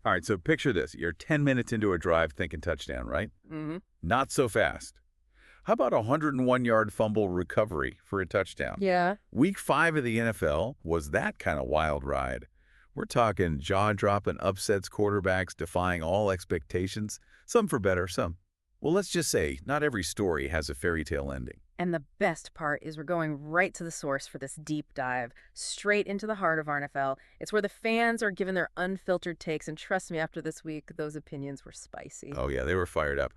All right, so picture this. You're 10 minutes into a drive thinking touchdown, right? Mm-hmm. Not so fast. How about a 101-yard fumble recovery for a touchdown? Yeah. Week 5 of the NFL was that kind of wild ride. We're talking jaw-dropping upsets, quarterbacks defying all expectations, some for better, some. Well, let's just say not every story has a fairy tale ending. And the best part is we're going right to the source for this deep dive, straight into the heart of our NFL. It's where the fans are given their unfiltered takes, and trust me, after this week, those opinions were spicy. Oh, yeah, they were fired up,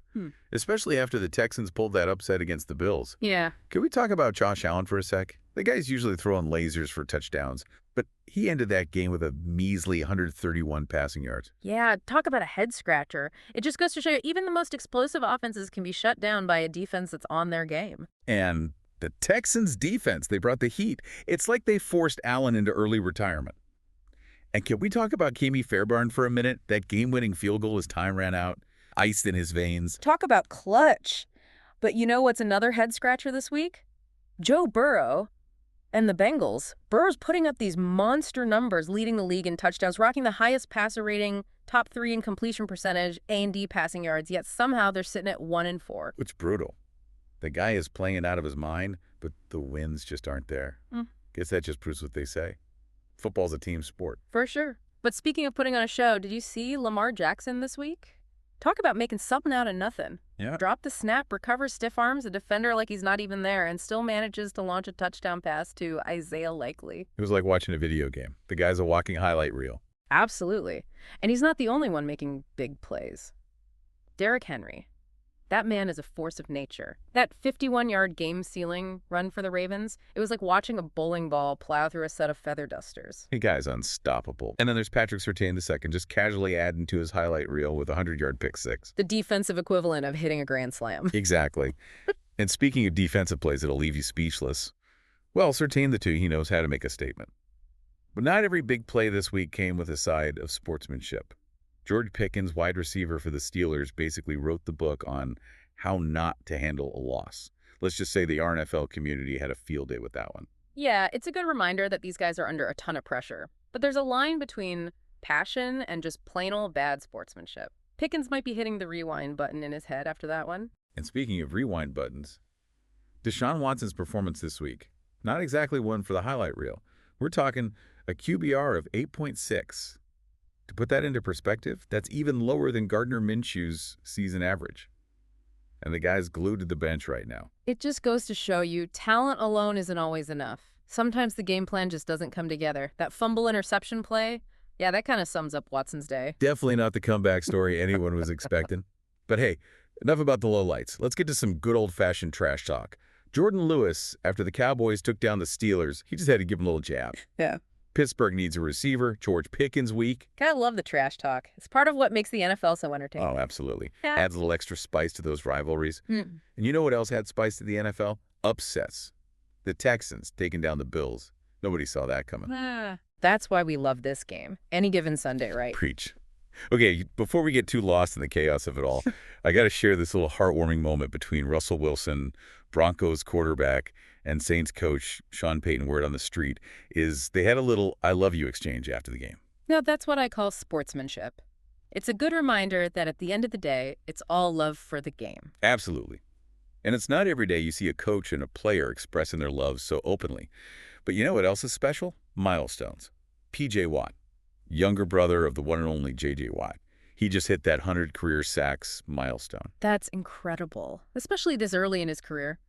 especially after the Texans pulled that upset against the Bills. Yeah. Can we talk about Josh Allen for a sec? The guy's usually throwing lasers for touchdowns, but he ended that game with a measly 131 passing yards. Yeah, talk about a head-scratcher. It just goes to show you, even the most explosive offenses can be shut down by a defense that's on their game. And the Texans' defense, they brought the heat. It's like they forced Allen into early retirement. And can we talk about Kami Fairbairn for a minute? That game-winning field goal as time ran out, iced in his veins. Talk about clutch. But you know what's another head-scratcher this week? Joe Burrow and the Bengals. Burrow's putting up these monster numbers, leading the league in touchdowns, rocking the highest passer rating, top 3 in completion percentage, A&D passing yards, yet somehow they're sitting at 1-4. It's brutal. The guy is playing it out of his mind, but the wins just aren't there. Guess that just proves what they say. Football's a team sport. For sure. But speaking of putting on a show, did you see Lamar Jackson this week? Talk about making something out of nothing. Yeah. Drop the snap, recovers stiff arms, a defender like he's not even there, and still manages to launch a touchdown pass to Isaiah Likely. It was like watching a video game. The guy's a walking highlight reel. Absolutely. And he's not the only one making big plays. Derrick Henry. That man is a force of nature. That 51-yard game-sealing run for the Ravens, it was like watching a bowling ball plow through a set of feather dusters. The guy's unstoppable. And then there's Patrick Surtain II, just casually adding to his highlight reel with a 100-yard pick six. The defensive equivalent of hitting a grand slam. Exactly. And speaking of defensive plays that'll leave you speechless, well, Surtain II, he knows how to make a statement. But not every big play this week came with a side of sportsmanship. George Pickens, wide receiver for the Steelers, basically wrote the book on how not to handle a loss. Let's just say the RNFL community had a field day with that one. Yeah, it's a good reminder that these guys are under a ton of pressure. But there's a line between passion and just plain old bad sportsmanship. Pickens might be hitting the rewind button in his head after that one. And speaking of rewind buttons, Deshaun Watson's performance this week, not exactly one for the highlight reel. We're talking a QBR of 8.6. To put that into perspective, that's even lower than Gardner Minshew's season average. And the guy's glued to the bench right now. It just goes to show you, talent alone isn't always enough. Sometimes the game plan just doesn't come together. That fumble interception play, yeah, that kind of sums up Watson's day. Definitely not the comeback story anyone was expecting. But hey, enough about the lowlights. Let's get to some good old-fashioned trash talk. Jordan Lewis, after the Cowboys took down the Steelers, he just had to give him a little jab. Yeah. Pittsburgh needs a receiver. George Pickens week. Gotta love the trash talk. It's part of what makes the NFL so entertaining. Oh, absolutely. Yeah. Adds a little extra spice to those rivalries. And you know what else had spice to the NFL? Upsets. The Texans taking down the Bills. Nobody saw that coming. That's why we love this game. Any given Sunday, right? Preach. Okay, before we get too lost in the chaos of it all, I got to share this little heartwarming moment between Russell Wilson, Broncos quarterback, and Saints coach Sean Payton. Word on the street is they had a little I love you exchange after the game. Now, that's what I call sportsmanship. It's a good reminder that at the end of the day, it's all love for the game. Absolutely. And it's not every day you see a coach and a player expressing their love so openly. But you know what else is special? Milestones. P.J. Watt, younger brother of the one and only J.J. Watt. He just hit that 100 career sacks milestone. That's incredible, especially this early in his career.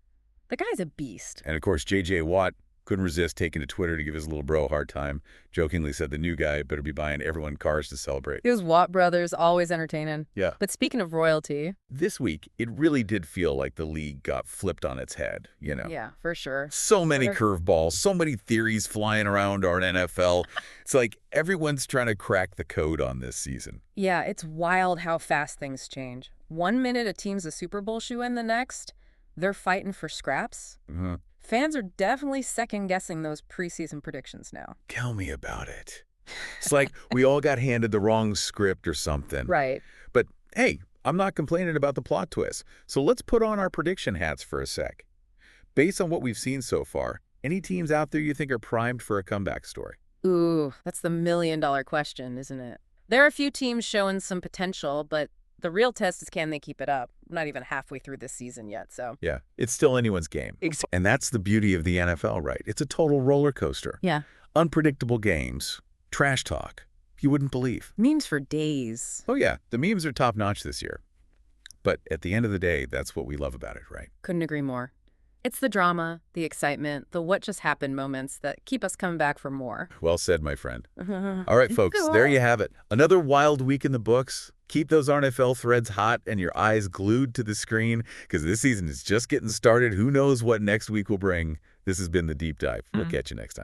The guy's a beast. And of course, J.J. Watt couldn't resist taking to Twitter to give his little bro a hard time. Jokingly said the new guy better be buying everyone cars to celebrate. Those Watt brothers, always entertaining. Yeah. But speaking of royalty. This week, it really did feel like the league got flipped on its head, you know. Yeah, for sure. So many curveballs, so many theories flying around our NFL. It's like everyone's trying to crack the code on this season. Yeah, it's wild how fast things change. 1 minute a team's a Super Bowl shoe-in, the next, they're fighting for scraps. Fans are definitely second-guessing those preseason predictions now. Tell me about it. It's like we all got handed the wrong script or something. Right. But hey, I'm not complaining about the plot twist. So let's put on our prediction hats for a sec. Based on what we've seen so far, any teams out there you think are primed for a comeback story? Ooh, that's the million-dollar question, isn't it? There are a few teams showing some potential, but the real test is can they keep it up? We're not even halfway through this season yet, so. Yeah, it's still anyone's game. And that's the beauty of the NFL, right? It's a total roller coaster. Yeah. Unpredictable games, trash talk, you wouldn't believe. Memes for days. Oh yeah, the memes are top-notch this year. But at the end of the day, that's what we love about it, right? Couldn't agree more. It's the drama, the excitement, the what just happened moments that keep us coming back for more. Well said, my friend. All right, folks, there you have it. Another wild week in the books. Keep those NFL threads hot and your eyes glued to the screen because this season is just getting started. Who knows what next week will bring? This has been The Deep Dive. We'll catch you next time.